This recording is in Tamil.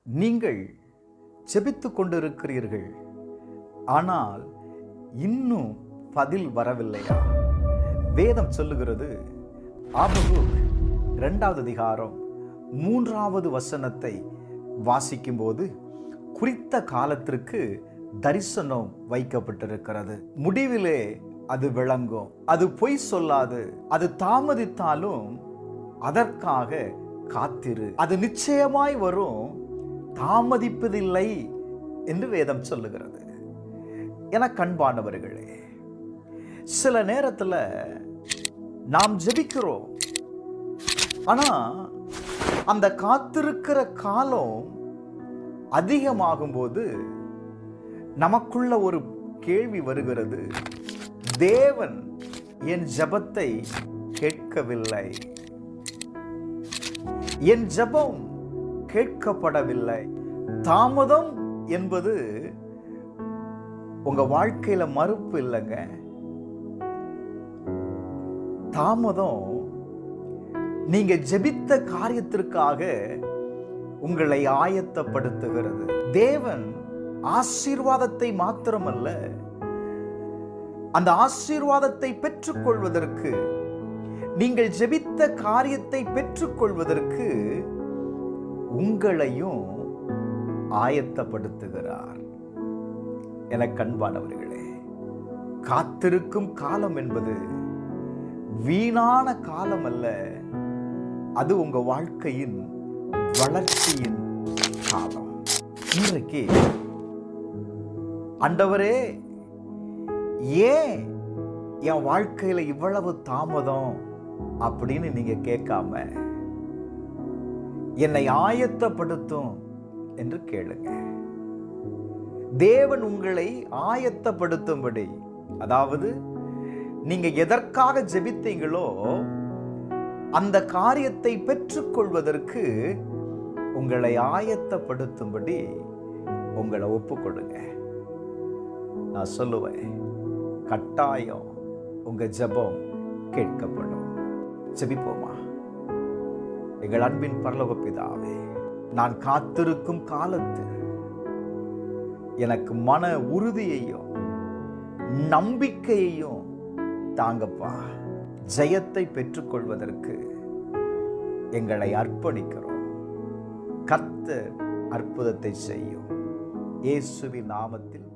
நீங்கள் ஜெபித்துக் கொண்டிருக்கிறீர்கள், ஆனால் இன்னும் பதில் வரவில்லையா? வேதம் சொல்லுகிறது, ஆபகுக் 2வது அதிகாரம் 3வது வசனத்தை வாசிக்கும்போது, குறித்த காலத்திற்கு தரிசனம் வைக்கப்பட்டிருக்கிறது, முடிவிலே அது விளங்கும், அது பொய் சொல்லாது, அது தாமதித்தாலும் அதற்காக காத்திரு, அது நிச்சயமாய் வரும், தாமதிப்பதில்லை என்று வேதம் சொல்லுகிறது. எனக்கு அன்பானவர்களே, சில நேரத்தில் நாம் ஜெபிக்கிறோம், ஆனா அந்த காத்திருக்கிற காலம் அதிகமாகும் போது நமக்குள்ள ஒரு கேள்வி வருகிறது, தேவன் என் ஜெபத்தை கேட்கவில்லை, என் ஜெபம் கேட்கப்படவில்லை. தாமதம் என்பது உங்க வாழ்க்கையில மறுப்பு இல்லைங்க. தாமதம் நீங்க ஜெபித்த காரியத்திற்காக உங்களை ஆயத்தப்படுத்துகிறது. தேவன் ஆசீர்வாதத்தை மாத்திரமல்ல, அந்த ஆசீர்வாதத்தை பெற்றுக்கொள்வதற்கு, நீங்கள் ஜெபித்த காரியத்தை பெற்றுக்கொள்வதற்கு உங்களையும் ஆயத்தப்படுத்துகிறார். எனக்கு அன்பானவர்களே, காத்திருக்கும் காலம் என்பது வீணான காலம் அல்ல, அது உங்க வாழ்க்கையின் வளர்ச்சியின் காலம். இன்றைக்கு ஆண்டவரே, ஏன் என் வாழ்க்கையில இவ்வளவு தாமதம் அப்படின்னு நீங்க கேட்காம, என்னை ஆயத்தப்படுத்தும் என்று கேளுங்க. தேவன் உங்களை ஆயத்தப்படுத்தும்படி, அதாவது நீங்க எதற்காக ஜெபித்தீங்களோ அந்த காரியத்தை பெற்றுக்கொள்வதற்கு உங்களை ஆயத்தப்படுத்தும்படி உங்களை ஒப்புக்கொடுங்க. நான் சொல்லுவேன், கட்டாயம் உங்க ஜெபம் கேட்கப்படும். ஜெபிப்போமா? எங்கள் அன்பின் பரலோக பிதாவே, நான் காத்திருக்கும் காலத்தில் எனக்கு மன உறுதியையும் நம்பிக்கையையும் தாங்கப்பா. ஜெயத்தை பெற்றுக்கொள்வதற்கு எங்களை அர்ப்பணிக்கிறோம். கர்த்தர் அற்புதத்தை செய்யும். இயேசுவின் நாமத்தில்